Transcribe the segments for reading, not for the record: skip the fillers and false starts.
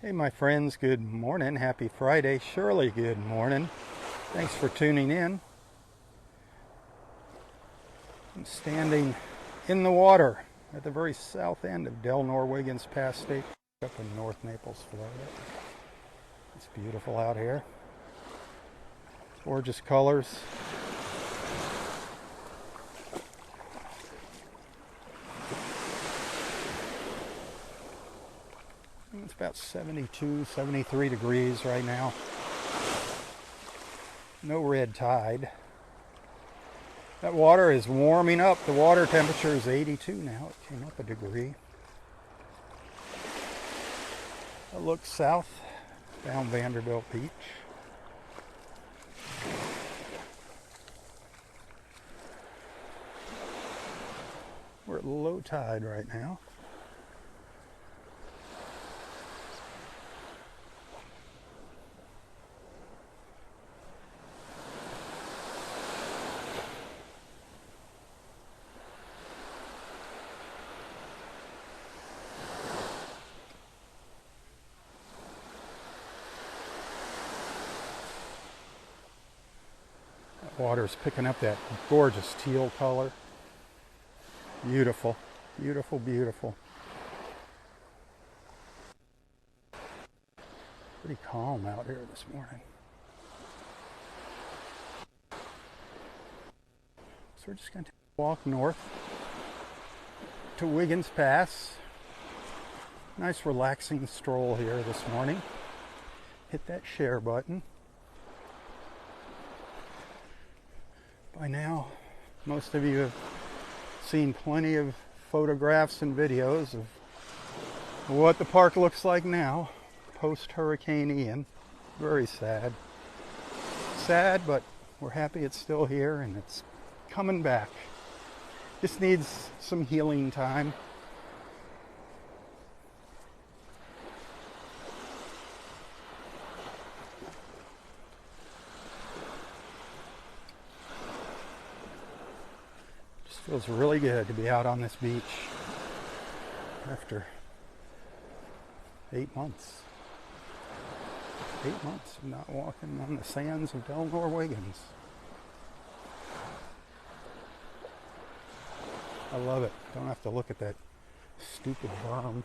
Hey my friends, good morning. Happy Friday. Shirley, good morning. Thanks for tuning in. I'm standing in the water at the very south end of Delnor-Wiggins Pass State up in North Naples, Florida. It's beautiful out here. Gorgeous colors. It's about 72, 73 degrees right now. No red tide. That water is warming up. The water temperature is 82 now. It came up a degree. I look south down Vanderbilt Beach. We're at low tide right now. Water's picking up that gorgeous teal color. Beautiful, beautiful, beautiful. Pretty calm out here this morning. So we're just going to walk north to Wiggins Pass. Nice relaxing stroll here this morning. Hit that share button. By now, most of you have seen plenty of photographs and videos of what the park looks like now, post-Hurricane Ian. Very sad. Sad, but we're happy it's still here and it's coming back. Just needs some healing time. Feels really good to be out on this beach after 8 months. 8 months of not walking on the sands of Delnor-Wiggins. I love it. Don't have to look at that stupid berm.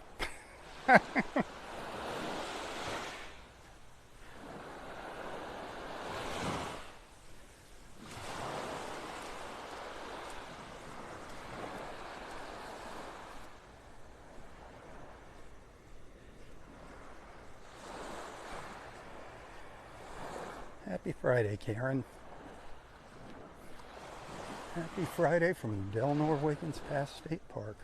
Happy Friday, Karen. Happy Friday from Delnor-Wiggins Pass State Park.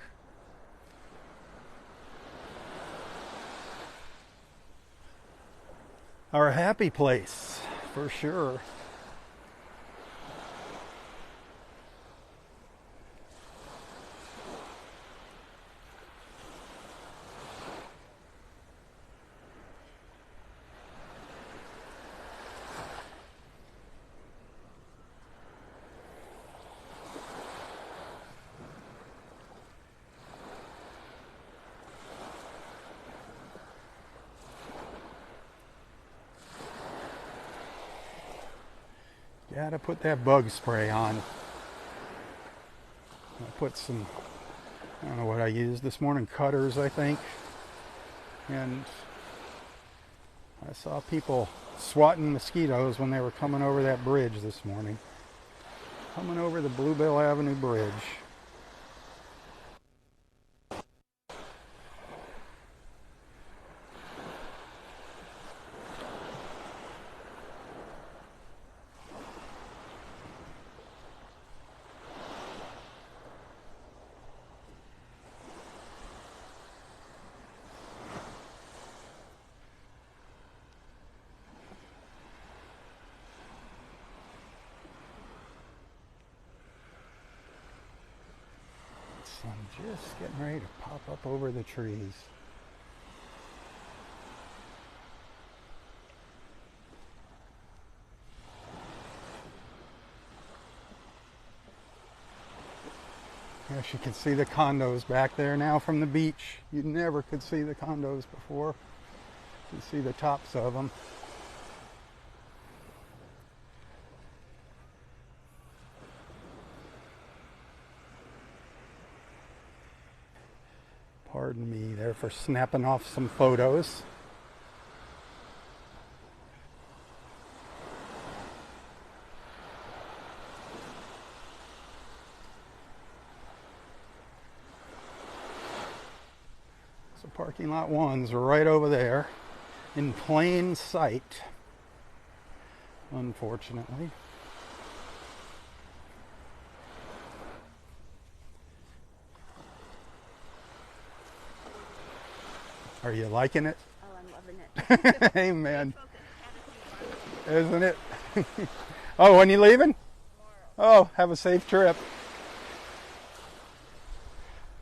Our happy place, for sure. Gotta put that bug spray on. I put some, I don't know what I used this morning, cutters I think. And I saw people swatting mosquitoes when they were coming over that bridge this morning. Coming over the Bluebell Avenue Bridge. Sun just getting ready to pop up over the trees. Yes, you can see the condos back there now from the beach. You never could see the condos before. You can see the tops of them. Pardon me there for snapping off some photos. So parking lot 1's right over there in plain sight, unfortunately. Are you liking it? Oh, I'm loving it. Amen. Isn't it? Oh, when you leaving? Oh, have a safe trip.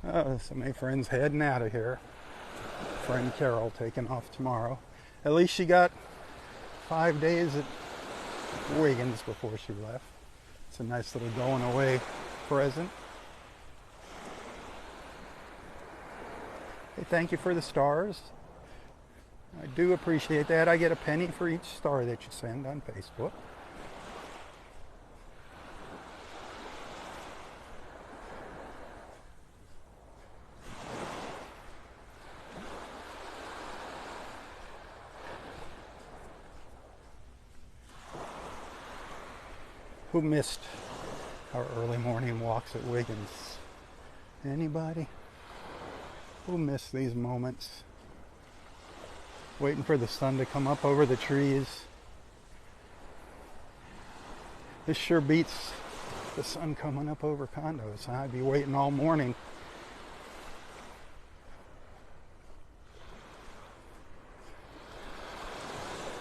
Oh, so many friends heading out of here. Friend Carol taking off tomorrow. At least she got 5 days at Wiggins before she left. It's a nice little going away present. Hey, thank you for the stars. I do appreciate that. I get a penny for each star that you send on Facebook. Who missed our early morning walks at Wiggins? Anybody? Who missed these moments? Waiting for the sun to come up over the trees. This sure beats the sun coming up over condos. I'd be waiting all morning.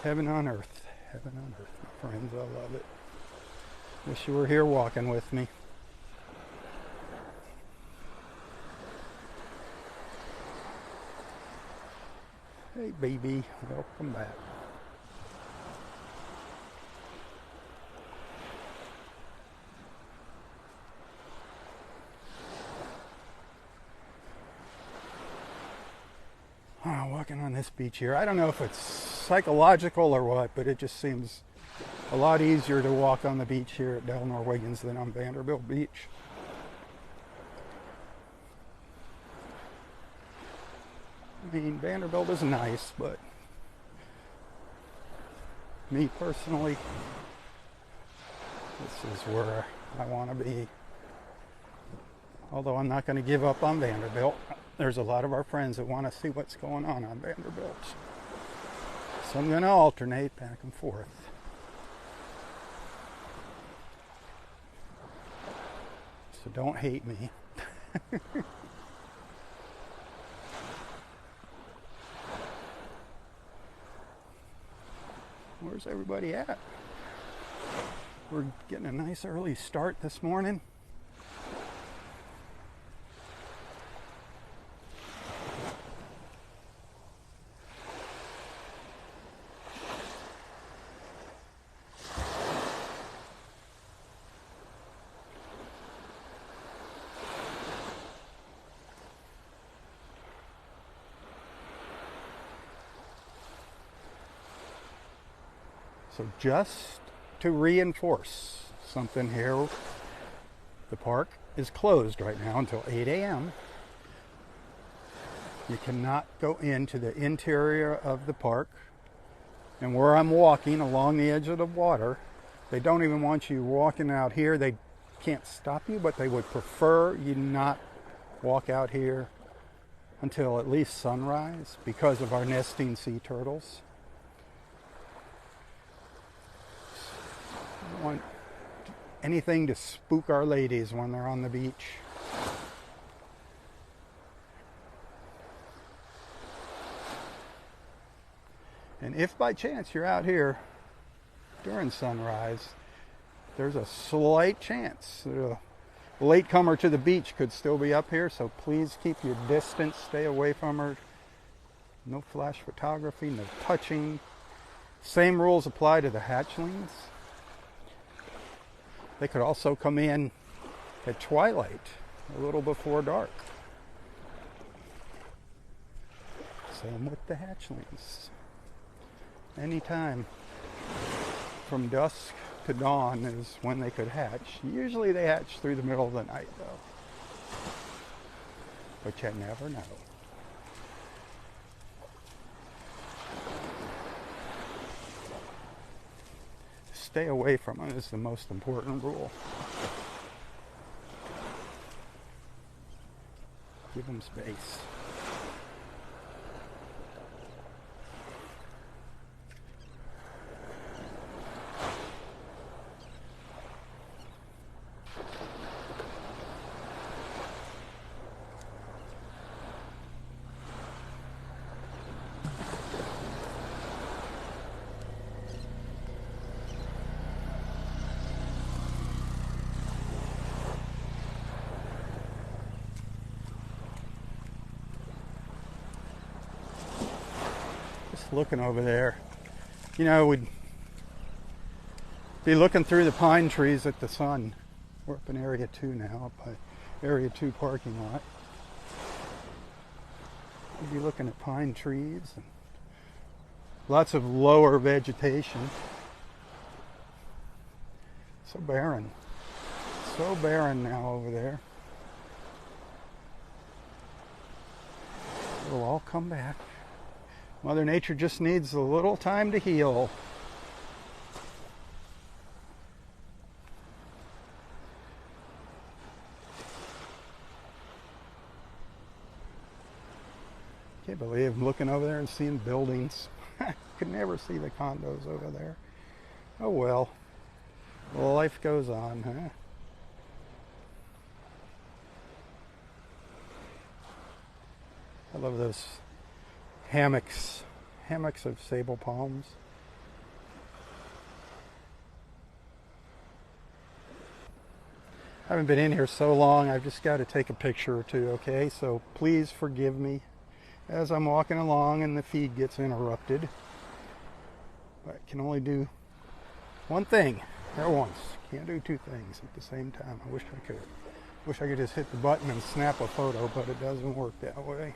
Heaven on earth. Heaven on earth, my friends. I love it. Wish you were here walking with me. Hey baby, welcome back. Walking on this beach here. I don't know if it's psychological or what, but it just seems a lot easier to walk on the beach here at Delnor-Wiggins than on Vanderbilt Beach. I mean, Vanderbilt is nice, but me personally, this is where I want to be. Although I'm not going to give up on Vanderbilt. There's a lot of our friends that want to see what's going on Vanderbilt. So I'm going to alternate back and forth. So don't hate me. Where's everybody at? We're getting a nice early start this morning. So just to reinforce something here, the park is closed right now until 8 a.m. You cannot go into the interior of the park. And where I'm walking along the edge of the water, they don't even want you walking out here. They can't stop you, but they would prefer you not walk out here until at least sunrise because of our nesting sea turtles. I don't want anything to spook our ladies when they're on the beach. And if by chance you're out here during sunrise, there's a slight chance that a latecomer to the beach could still be up here, so please keep your distance, stay away from her. No flash photography, no touching. Same rules apply to the hatchlings. They could also come in at twilight, a little before dark. Same with the hatchlings. Anytime from dusk to dawn is when they could hatch. Usually they hatch through the middle of the night though. But you never know. Stay away from them is the most important rule. Give them space. Looking over there, you know, we'd be looking through the pine trees at the sun. We're up in area 2 now, up by area 2 parking lot. We'd be looking at pine trees and lots of lower vegetation. So barren now over there. It'll all come back. Mother Nature just needs a little time to heal. Can't believe I'm looking over there and seeing buildings. Could never see the condos over there. Oh well. Life goes on, huh? I love those hammocks of sable palms. I haven't been in here so long, I've just got to take a picture or two, okay? So please forgive me as I'm walking along and the feed gets interrupted. But I can only do one thing at once. Can't do two things at the same time. I wish I could. Wish I could just hit the button and snap a photo, but it doesn't work that way.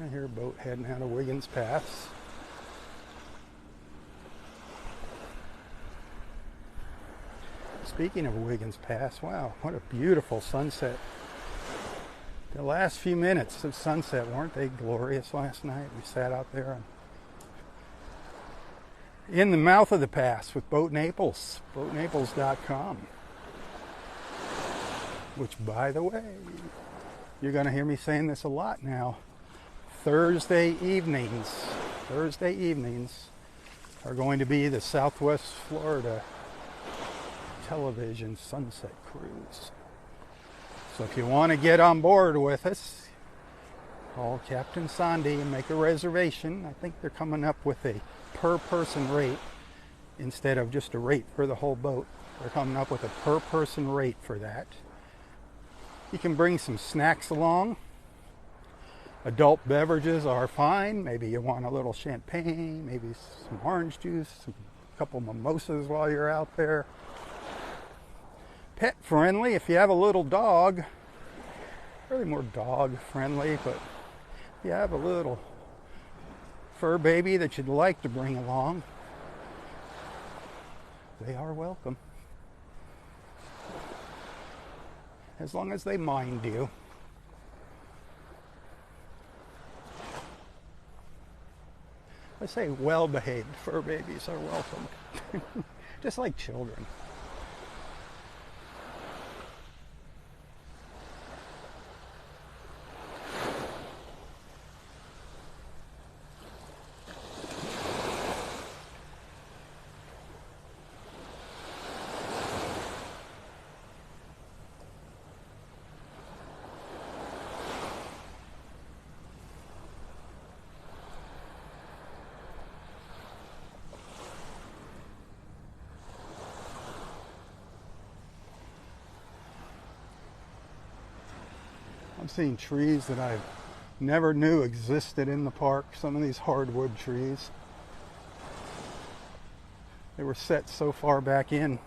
I hear a boat heading out of Wiggins Pass. Speaking of Wiggins Pass, wow, what a beautiful sunset. The last few minutes of sunset, weren't they glorious last night? We sat out there in the mouth of the pass with Boat Naples, boatnaples.com. Which, by the way, you're going to hear me saying this a lot now. Thursday evenings are going to be the Southwest Florida television sunset cruise. So if you want to get on board with us, call Captain Sandy and make a reservation. I think they're coming up with a per person rate instead of just a rate for the whole boat. They're coming up with a per person rate for that. You can bring some snacks along. Adult beverages are fine. Maybe you want a little champagne, maybe some orange juice, a couple mimosas while you're out there. Pet friendly if you have a little dog. Really more dog friendly, but if you have a little fur baby that you'd like to bring along, they are welcome. As long as they mind you. I say well-behaved fur babies are welcome. Just like children. I'm seeing trees that I never knew existed in the park. Some of these hardwood trees. They were set so far back in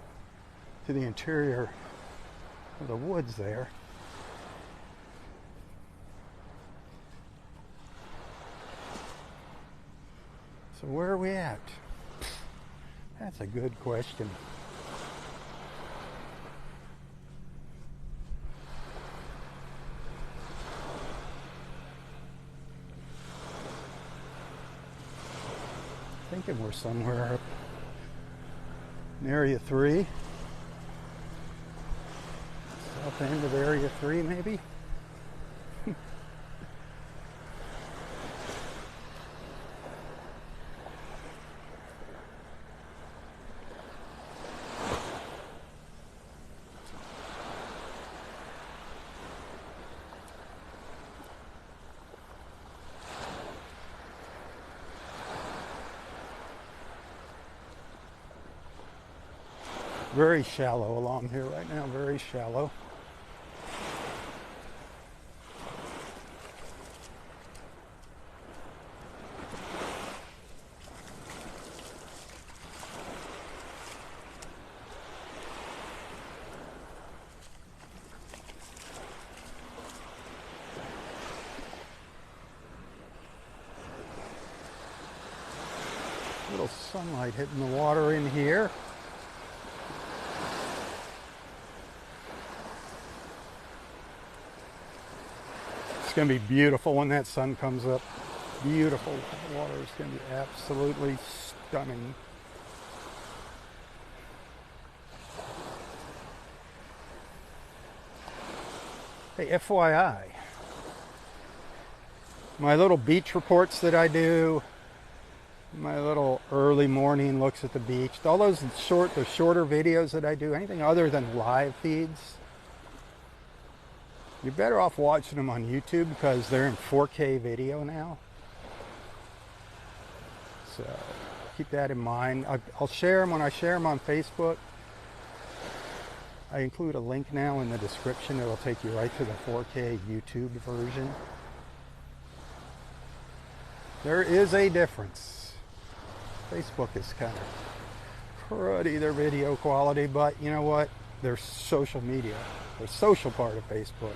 to the interior of the woods there. So where are we at? That's a good question. Thinking we're somewhere up in Area 3. South end of Area 3 maybe? Very shallow along here right now, very shallow. Little sunlight hitting the water in here. It's going to be beautiful when that sun comes up. Beautiful. The water is going to be absolutely stunning. Hey, FYI, my little beach reports that I do, my little early morning looks at the beach, all those the shorter videos that I do, anything other than live feeds, you're better off watching them on YouTube because they're in 4K video now. So keep that in mind. I'll share them when I share them on Facebook. I include a link now in the description. It'll take you right to the 4K YouTube version. There is a difference. Facebook is kind of cruddy, their video quality, but you know what? Their social media, the social part of Facebook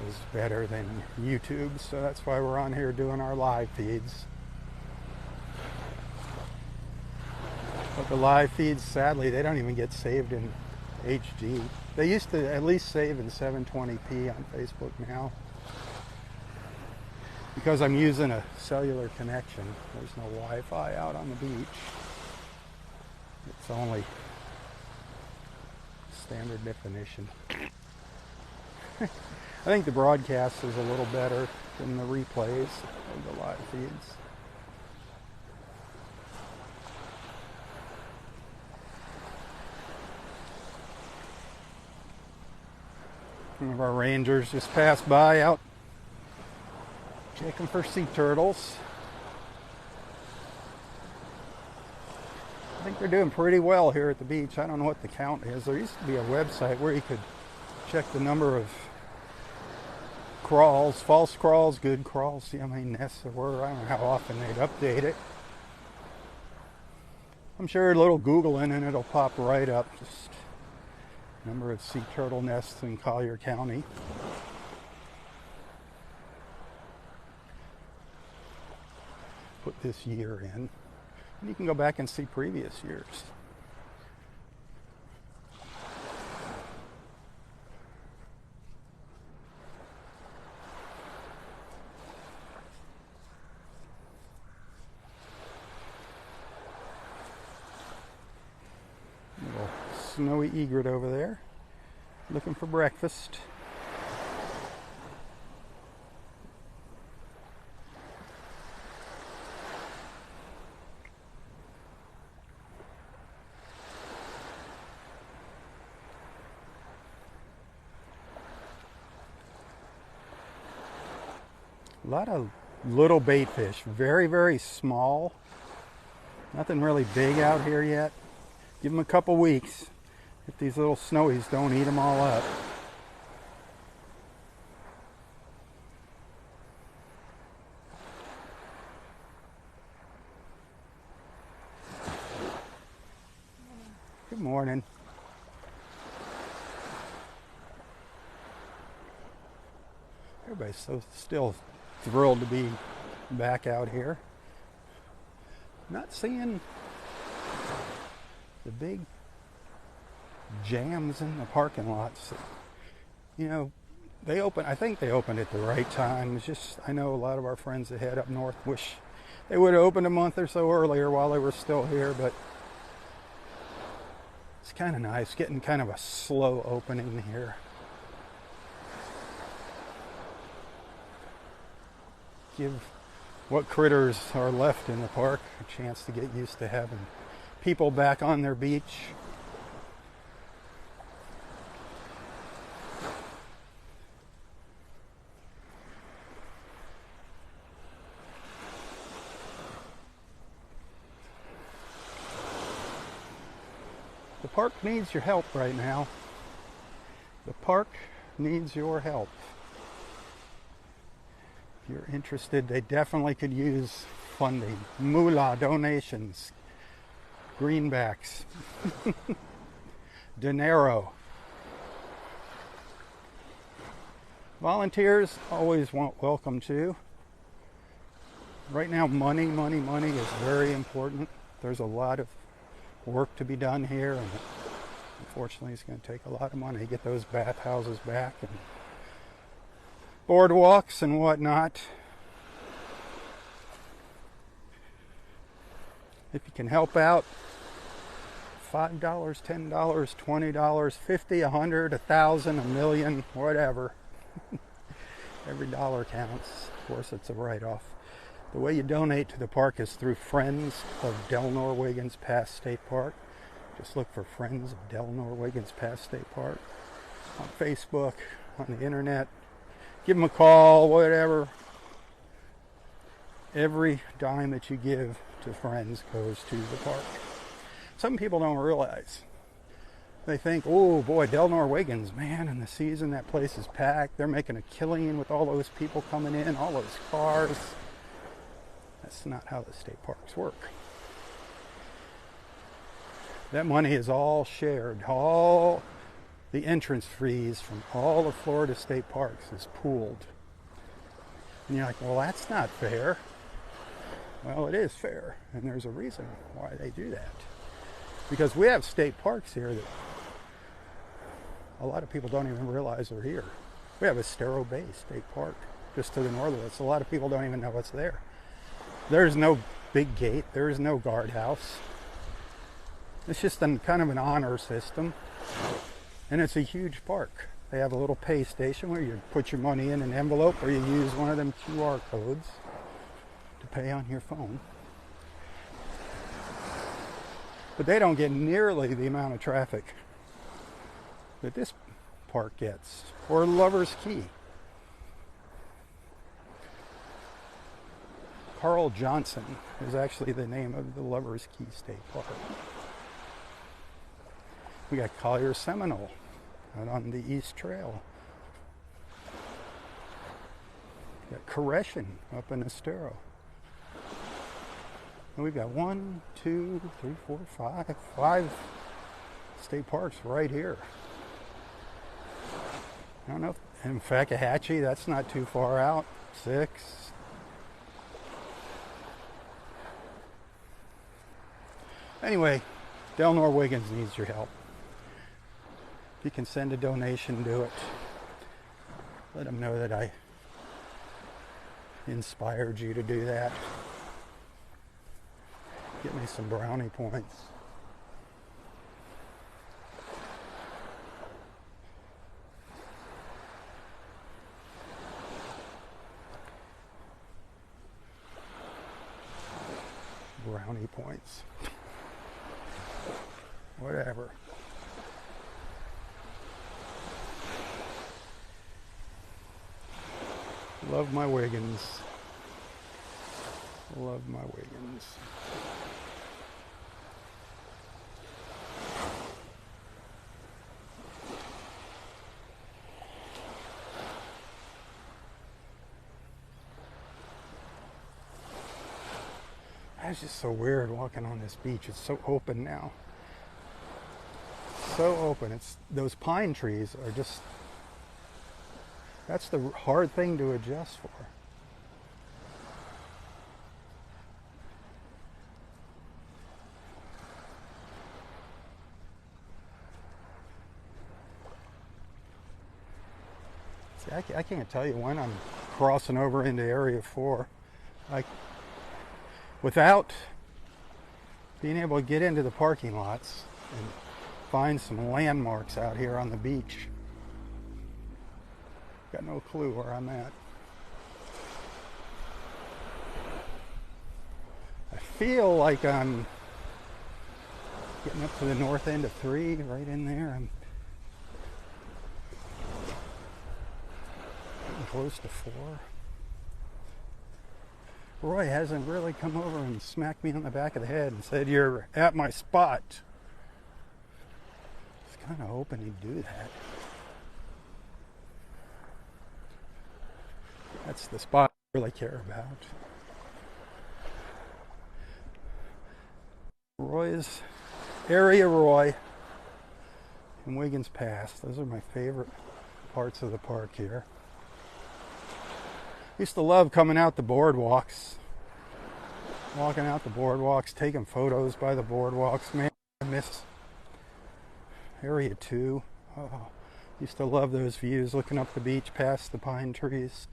is better than YouTube, so that's why we're on here doing our live feeds. But the live feeds, sadly, they don't even get saved in HD. They used to at least save in 720p on Facebook now. Because I'm using a cellular connection, there's no Wi-Fi out on the beach. It's only standard definition. I think the broadcast is a little better than the replays of the live feeds. One of our rangers just passed by out checking for sea turtles. I think they're doing pretty well here at the beach. I don't know what the count is. There used to be a website where you could check the number of crawls, false crawls, good crawls, see how many nests there were. I don't know how often they'd update it. I'm sure a little Googling and it'll pop right up. Just number of sea turtle nests in Collier County. Put this year in. And you can go back and see previous years. Little snowy egret over there, looking for breakfast. A lot of little bait fish, very, very small. Nothing really big out here yet. Give them a couple weeks if these little snowies don't eat them all up. Good morning. Everybody's so still thrilled to be back out here. Not seeing the big jams in the parking lots. You know, I think they opened at the right time. It's just, I know a lot of our friends that head up north wish they would have opened a month or so earlier while they were still here, but it's kind of nice getting kind of a slow opening here. Give what critters are left in the park a chance to get used to having people back on their beach. The park needs your help right now. The park needs your help. If you're interested, they definitely could use funding. Moolah, donations, greenbacks, dinero. Volunteers, always welcome too. Right now, money is very important. There's a lot of work to be done here, and unfortunately it's going to take a lot of money to get those bathhouses back and boardwalks and whatnot. If you can help out, $5, $10, $20, $50, $100, $1,000, $1 million, whatever. Every dollar counts. Of course, it's a write-off. The way you donate to the park is through Friends of Delnor-Wiggins Pass State Park. Just look for Friends of Delnor-Wiggins Pass State Park on Facebook, on the internet. Give them a call, whatever. Every dime that you give to Friends goes to the park. Some people don't realize. They think, oh boy, Delnor-Wiggins, man, in the season that place is packed. They're making a killing with all those people coming in, all those cars. That's not how the state parks work. That money is all shared. All the entrance fees from all the Florida state parks is pooled. And you're like, well, that's not fair. Well, it is fair, and there's a reason why they do that. Because we have state parks here that a lot of people don't even realize are here. We have Estero Bay State Park just to the north of us. A lot of people don't even know what's there. There's no big gate. There is no guardhouse. It's just kind of an honor system. And it's a huge park. They have a little pay station where you put your money in an envelope, or you use one of them QR codes to pay on your phone. But they don't get nearly the amount of traffic that this park gets, or Lover's Key. Carl Johnson is actually the name of the Lover's Key State Park. We got Collier Seminole out on the East Trail. We got Koreshan up in Estero. And we've got 1, 2, 3, 4, 5 state parks right here. I don't know. In Fakahatchee, that's not too far out. 6. Anyway, Delnor-Wiggins needs your help. If you can send a donation, do it. Let them know that I inspired you to do that. Get me some brownie points. Brownie points. Whatever. Love my Wiggins. Love my Wiggins. It's just so weird walking on this beach. It's so open now. So open. It's those pine trees are just, that's the hard thing to adjust for. See, I can't tell you when I'm crossing over into Area 4. Without being able to get into the parking lots and find some landmarks out here on the beach. Got no clue where I'm at. I feel like I'm getting up to the north end of 3, right in there. I'm getting close to 4. Roy hasn't really come over and smacked me on the back of the head and said, "You're at my spot." I was kind of hoping he'd do that. That's the spot I really care about. Roy's area, Roy and Wiggins Pass. Those are my favorite parts of the park here. Used to love coming out the boardwalks, walking out the boardwalks, taking photos by the boardwalks. Man, I miss Area 2. Oh, used to love those views, looking up the beach past the pine trees.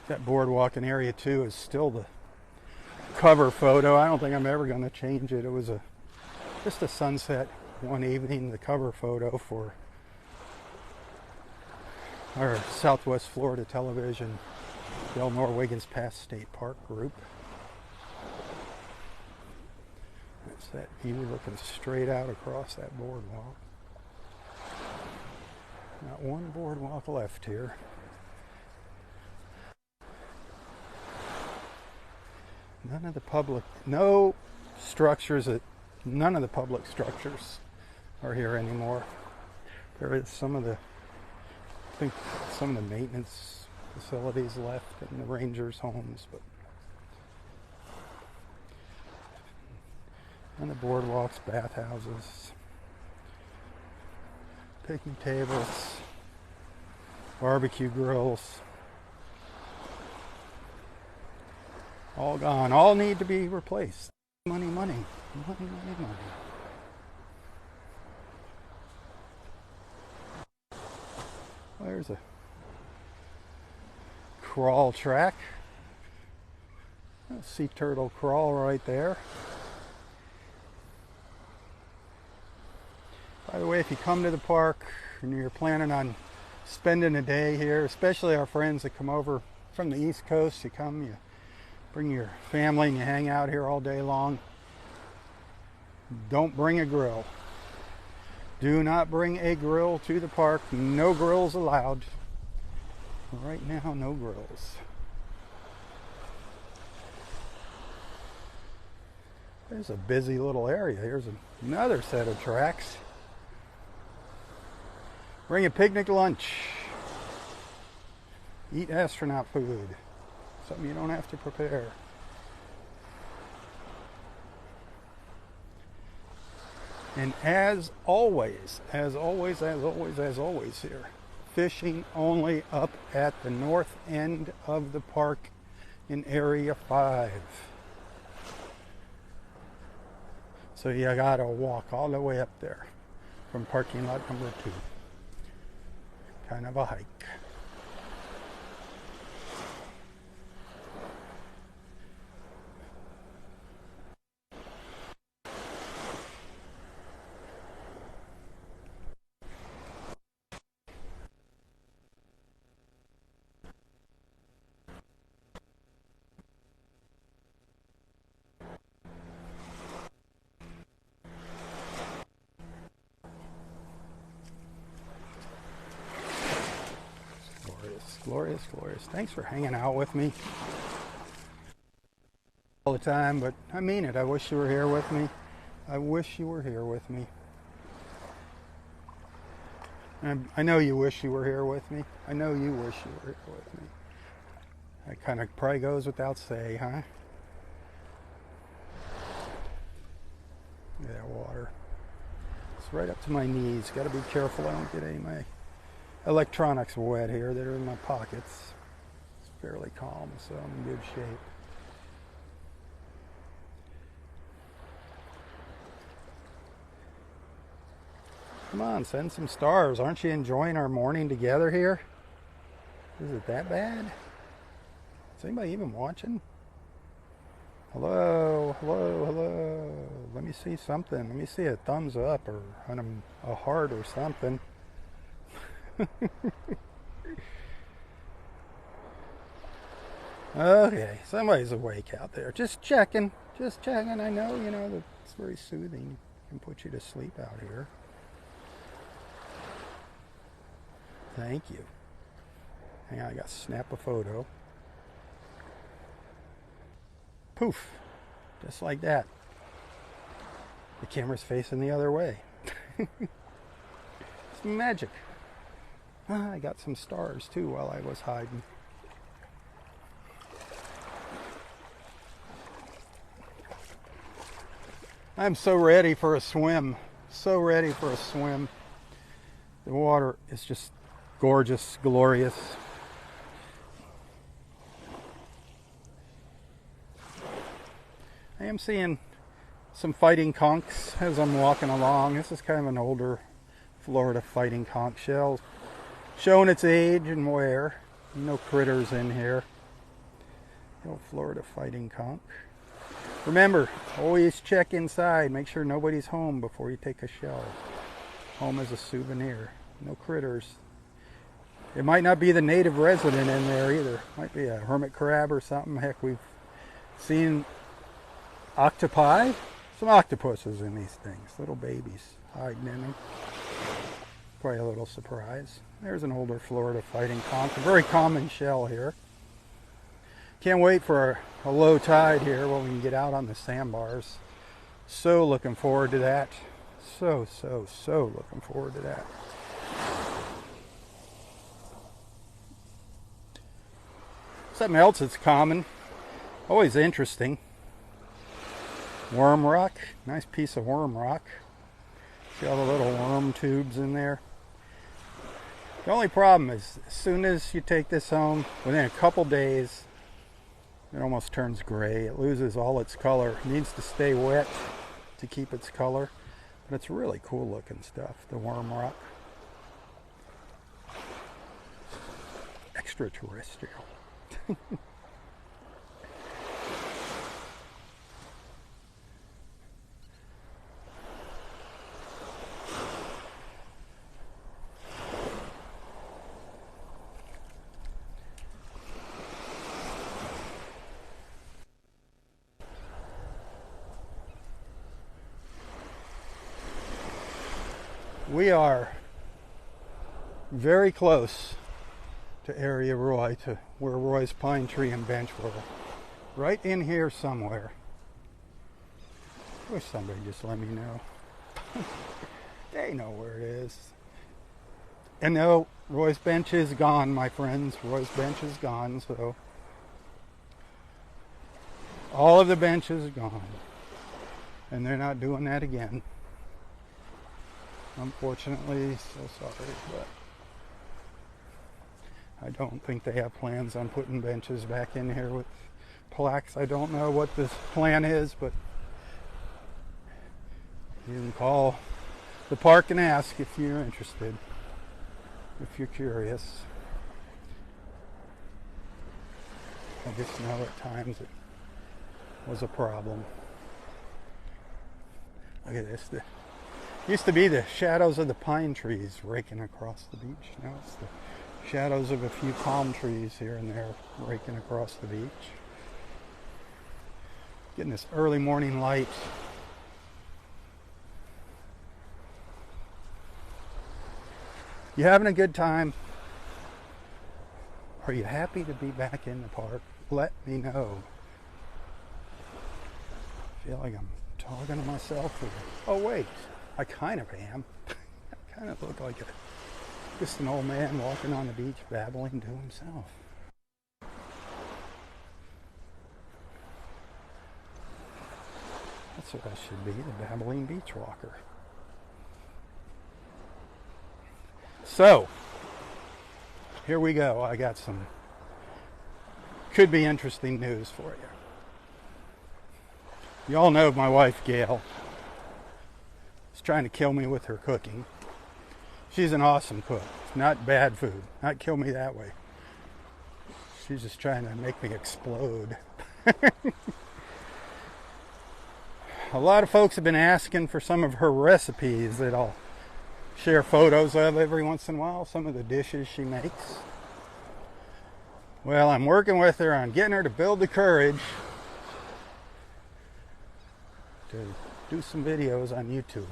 That boardwalk in Area 2 is still the cover photo. I don't think I'm ever going to change it. It was just a sunset one evening, the cover photo for our Southwest Florida Television Delnor-Wiggins Pass State Park group. That's that view looking straight out across that boardwalk. Not one boardwalk left here. None of the public structures are here anymore. There is some of the maintenance facilities left in the rangers' homes, but on the boardwalks, bathhouses, picnic tables, barbecue grills. All gone. All need to be replaced. Money, money. Money, money, money. There's a crawl track. A sea turtle crawl right there. By the way, if you come to the park and you're planning on spending a day here, especially our friends that come over from the East Coast, you bring your family and you hang out here all day long. Don't bring a grill. Do not bring a grill to the park. No grills allowed. Right now, no grills. There's a busy little area. Here's another set of tracks. Bring a picnic lunch. Eat astronaut food. Something you don't have to prepare. And as always here, fishing only up at the north end of the park in Area 5. So you gotta walk all the way up there from parking lot number 2. Kind of a hike. Glorious, glorious. Thanks for hanging out with me all the time, but I mean it. I wish you were here with me. I wish you were here with me. And I know you wish you were here with me. I know you wish you were here with me. That kind of probably goes without saying, huh? Yeah, water. It's right up to my knees. Got to be careful I don't get any of my electronics wet here that are in my pockets. It's fairly calm, so I'm in good shape. Come on, send some stars. Aren't you enjoying our morning together here? Is it that bad? Is anybody even watching? Hello, hello, hello. Let me see something. Let me see a thumbs up or a heart or something. Okay, somebody's awake out there. Just checking. Just checking. I know, that it's very soothing. Can put you to sleep out here. Thank you. Hang on, I got to snap a photo. Poof. Just like that. The camera's facing the other way. It's magic. I got some stars too while I was hiding. I'm so ready for a swim. So ready for a swim. The water is just gorgeous, glorious. I am seeing some fighting conchs as I'm walking along. This is kind of an older Florida fighting conch shell, showing its age and wear. No critters in here. The old Florida fighting conch. Remember, always check inside. Make sure nobody's home before you take a shell. Home is a souvenir. No critters. It might not be the native resident in there either. Might be a hermit crab or something. Heck, we've seen octopi. Some octopuses in these things. Little babies hiding in them. Probably a little surprise. There's an older Florida fighting conch. A very common shell here. Can't wait for a low tide here when we can get out on the sandbars. So looking forward to that. So looking forward to that. Something else that's common, always interesting. Worm rock. Nice piece of worm rock. See all the little worm tubes in there. The only problem is, as soon as you take this home, within a couple days, it almost turns gray. It loses all its color. It needs to stay wet to keep its color. But it's really cool looking stuff, the worm rock. Extraterrestrial. We are very close to Area Roy, to where Roy's pine tree and bench were. Right in here somewhere. Wish somebody just let me know. They know where it is. And no, Roy's bench is gone, my friends. Roy's bench is gone, so all of the bench is gone. And they're not doing that again. Unfortunately, so sorry, but I don't think they have plans on putting benches back in here with plaques. I don't know what this plan is, but you can call the park and ask if you're interested, if you're curious. I just know at times it was a problem. Look at this. Used to be the shadows of the pine trees raking across the beach. Now it's the shadows of a few palm trees here and there raking across the beach. Getting this early morning light. You having a good time? Are you happy to be back in the park? Let me know. I feel like I'm talking to myself here. Oh wait. I kind of am. I kind of look like just an old man walking on the beach babbling to himself. That's what I should be, the babbling beach walker. So, here we go. I got some could be interesting news for you. You all know my wife, Gail, is trying to kill me with her cooking. She's an awesome cook. Not bad food. Not kill me that way. She's just trying to make me explode. A lot of folks have been asking for some of her recipes that I'll share photos of every once in a while. Some of the dishes she makes. Well, I'm working with her on getting her to build the courage to do some videos on YouTube.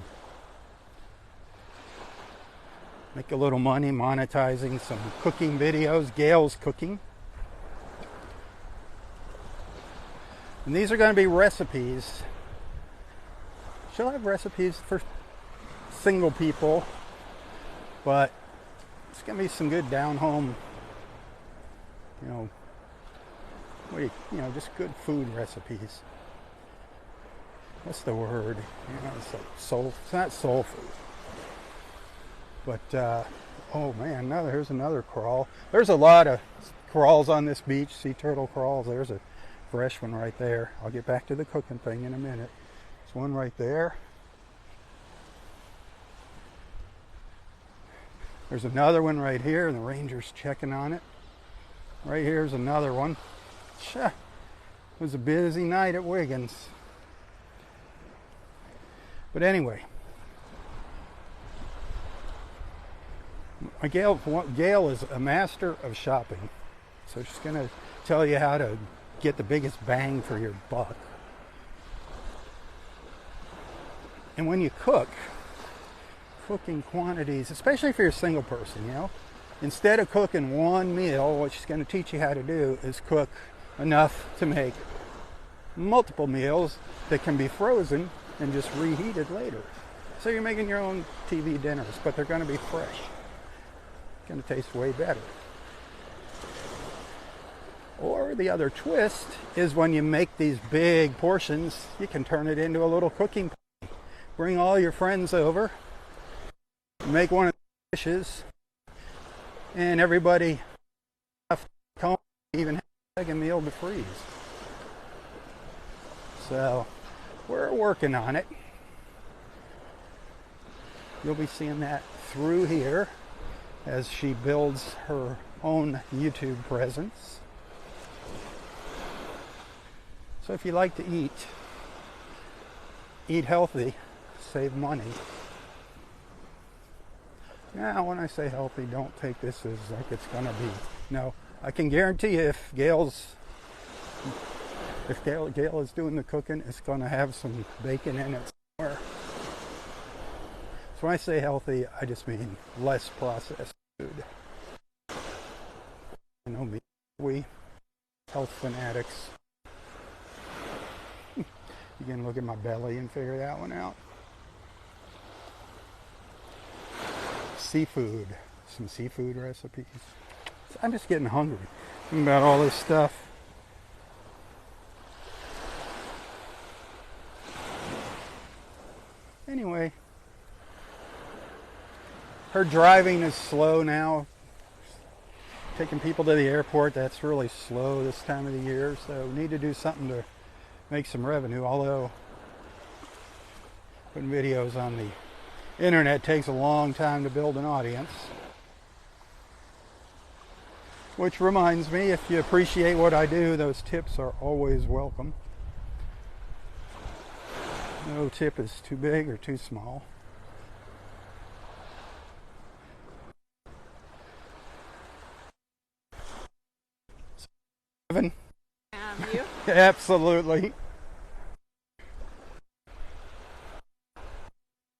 Make a little money monetizing some cooking videos, Gail's cooking. And these are going to be recipes. She'll have recipes for single people, but it's going to be some good down-home, just good food recipes. What's the word? It's like it's not soul food. But, oh man, here's another coral. There's a lot of corals on this beach, sea turtle corals. There's a fresh one right there. I'll get back to the cooking thing in a minute. There's one right there. There's another one right here, and the ranger's checking on it. Right here's another one. It was a busy night at Wiggins. But anyway, Gail is a master of shopping. So she's going to tell you how to get the biggest bang for your buck. And when you cook, cooking quantities, especially if you're a single person, instead of cooking one meal, what she's going to teach you how to do is cook enough to make multiple meals that can be frozen and just reheated later. So you're making your own TV dinners, but they're going to be fresh. Going to taste way better. Or the other twist is when you make these big portions, you can turn it into a little cooking party. Bring all your friends over, make one of the dishes, and everybody have to come, even have a meal to freeze. So we're working on it. You'll be seeing that through here as she builds her own YouTube presence. So if you like to eat healthy, save money. Now, when I say healthy, don't take this as like it's gonna be. No, I can guarantee you if Gail is doing the cooking, it's gonna have some bacon in it somewhere. So when I say healthy, I just mean less processed food. We health fanatics. You can look at my belly and figure that one out. Seafood. Some seafood recipes. I'm just getting hungry thinking about all this stuff. Anyway, her driving is slow now. Taking people to the airport, that's really slow this time of the year, so we need to do something to make some revenue, although putting videos on the internet takes a long time to build an audience. Which reminds me, if you appreciate what I do, those tips are always welcome. No tip is too big or too small. You? Absolutely.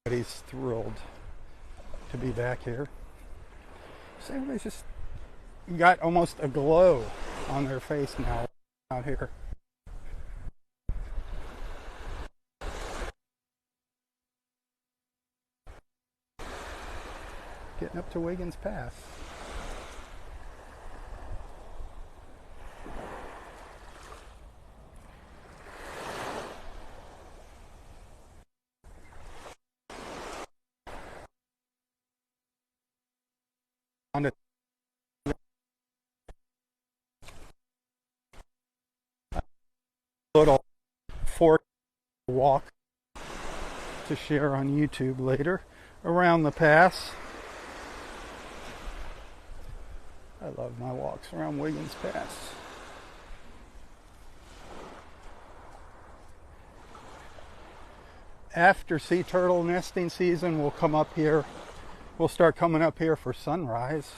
Everybody's thrilled to be back here. So everybody's just got almost a glow on their face now out here. Getting up to Wiggins Pass. On a little fork walk to share on YouTube later around the pass. I love my walks around Wiggins Pass. After sea turtle nesting season, we'll come up here. We'll start coming up here for sunrise.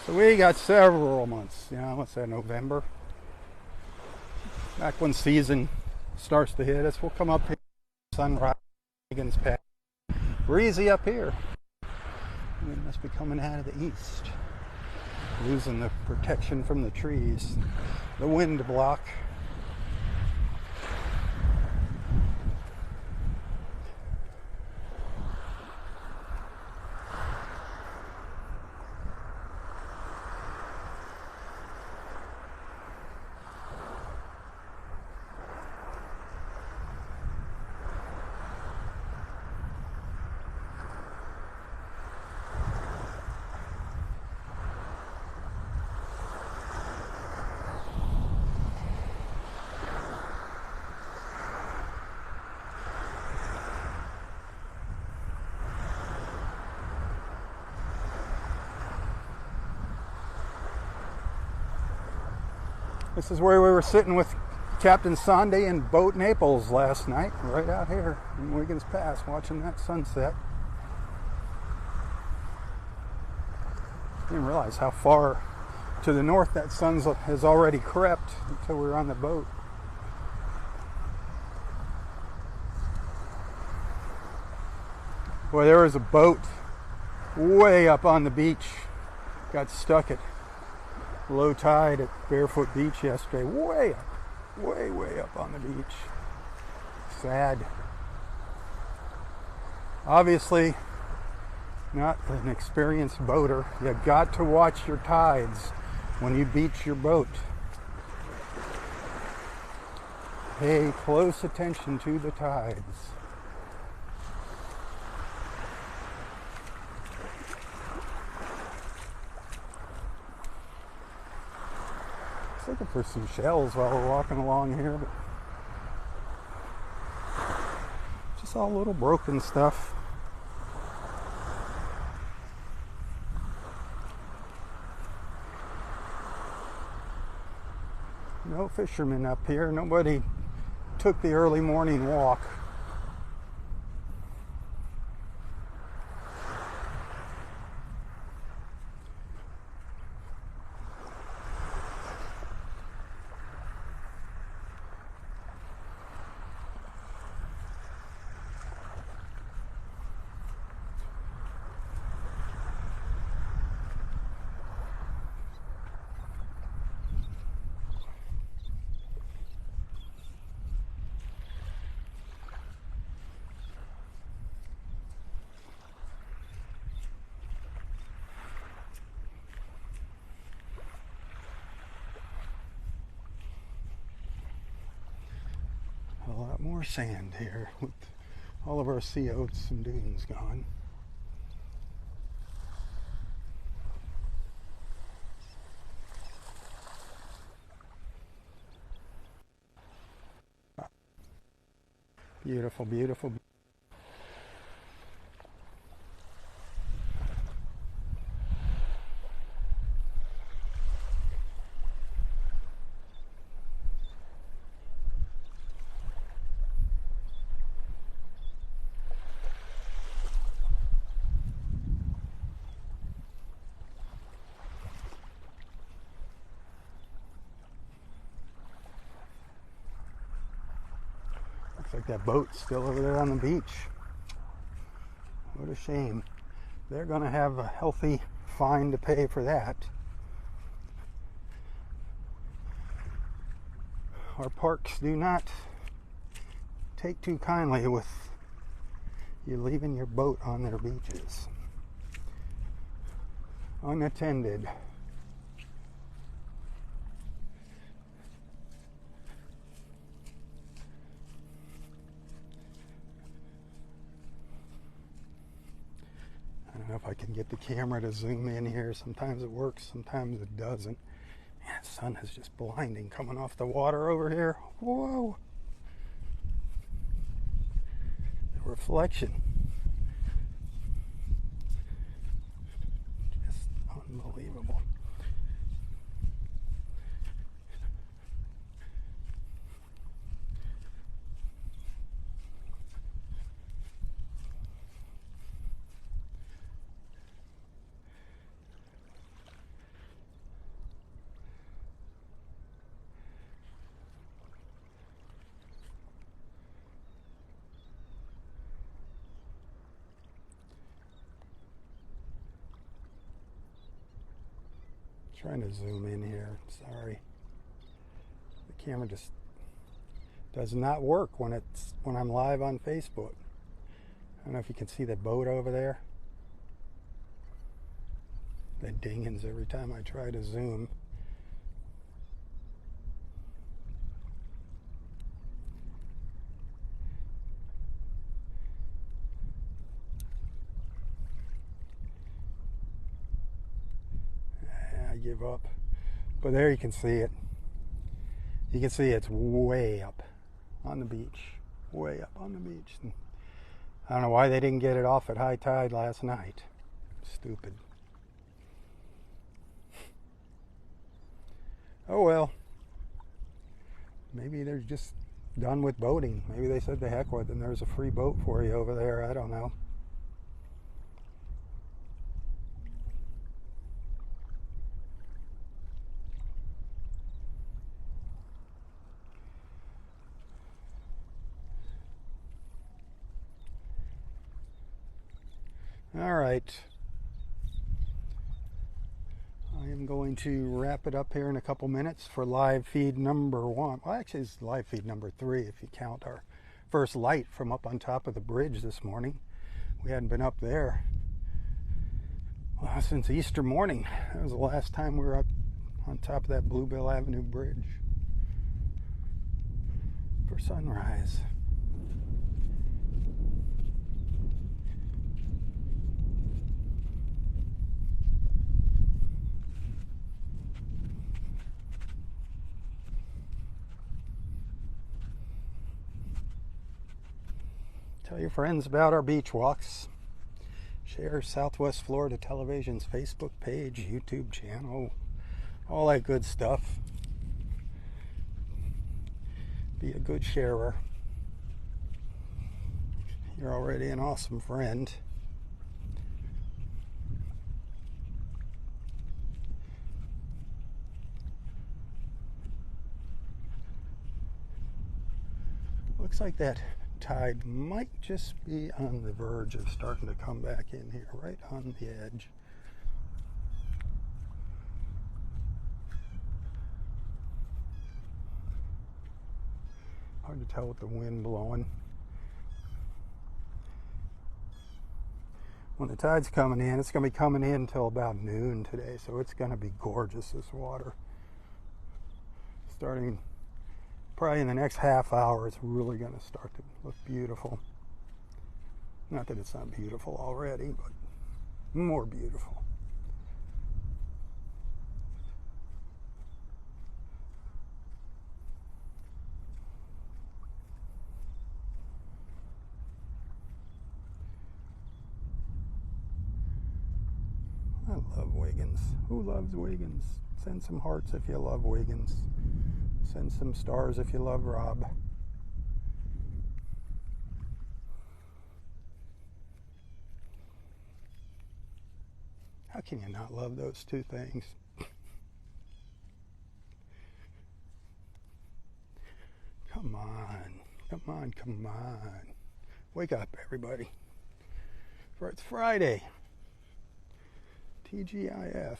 So we got several months, what's that, November? Back when season starts to hit us, we'll come up here, sunrise, Wiggins Pass. Breezy up here. We must be coming out of the east. Losing the protection from the trees. The wind block. This is where we were sitting with Captain Sandy and Boat Naples last night, right out here in Wiggins Pass, watching that sunset. Didn't realize how far to the north that sun has already crept until we were on the boat. Boy, there was a boat way up on the beach. Got stuck at low tide at Barefoot Beach yesterday. Way up, way up on the beach. Sad. Obviously, not an experienced boater. You got to watch your tides when you beach your boat. Pay close attention to the tides. Looking for some shells while we're walking along here, but just all little broken stuff. No fishermen up here. Nobody took the early morning walk. A lot more sand here with all of our sea oats and dunes gone. Beautiful, beautiful. Looks like that boat's still over there on the beach. What a shame. They're going to have a healthy fine to pay for that. Our parks do not take too kindly with you leaving your boat on their beaches unattended. I don't know if I can get the camera to zoom in here. Sometimes it works, sometimes it doesn't. Man, the sun is just blinding coming off the water over here. Whoa! The reflection. Unbelievable. Trying to zoom in here. Sorry, the camera just does not work when I'm live on Facebook. I don't know if you can see that boat over there. That dingins every time I try to zoom. Give up, but there you can see it. You can see it's way up on the beach, way up on the beach. And I don't know why they didn't get it off at high tide last night. Stupid. Oh well, maybe they're just done with boating. Maybe they said the heck with it and there's a free boat for you over there. I don't know. All right, I am going to wrap it up here in a couple minutes for live feed number 1. Well, actually, it's live feed number 3 if you count our first light from up on top of the bridge this morning. We hadn't been up there since Easter morning. That was the last time we were up on top of that Bluebell Avenue bridge for sunrise. Tell your friends about our beach walks. Share Southwest Florida Television's Facebook page, YouTube channel, all that good stuff. Be a good sharer. You're already an awesome friend. Looks like that tide might just be on the verge of starting to come back in here, right on the edge. Hard to tell with the wind blowing. When the tide's coming in, it's going to be coming in until about noon today, so it's going to be gorgeous, this water. Starting probably in the next half hour, it's really going to start to look beautiful. Not that it's not beautiful already, but more beautiful. I love Wiggins. Who loves Wiggins? Send some hearts if you love Wiggins. Send some stars if you love Robb. How can you not love those two things? Come on, come on, come on. Wake up, everybody. For it's Friday. TGIF.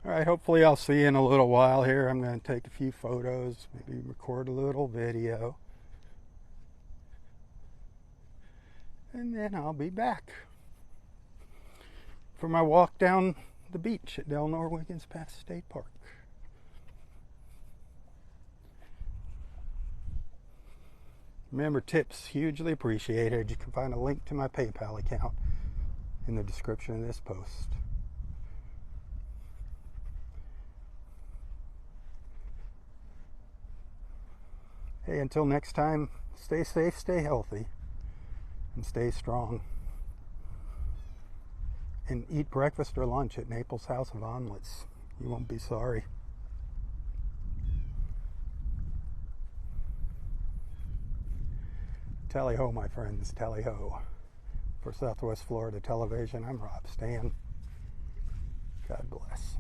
All right, hopefully I'll see you in a little while here. I'm going to take a few photos, maybe record a little video. And then I'll be back for my walk down the beach at Delnor-Wiggins Pass State Park. Remember, tips hugely appreciated. You can find a link to my PayPal account in the description of this post. Hey, until next time, stay safe, stay healthy, and stay strong. And eat breakfast or lunch at Naples House of Omelets. You won't be sorry. Tally ho, my friends, tally ho. For Southwest Florida Television, I'm Rob Stan. God bless.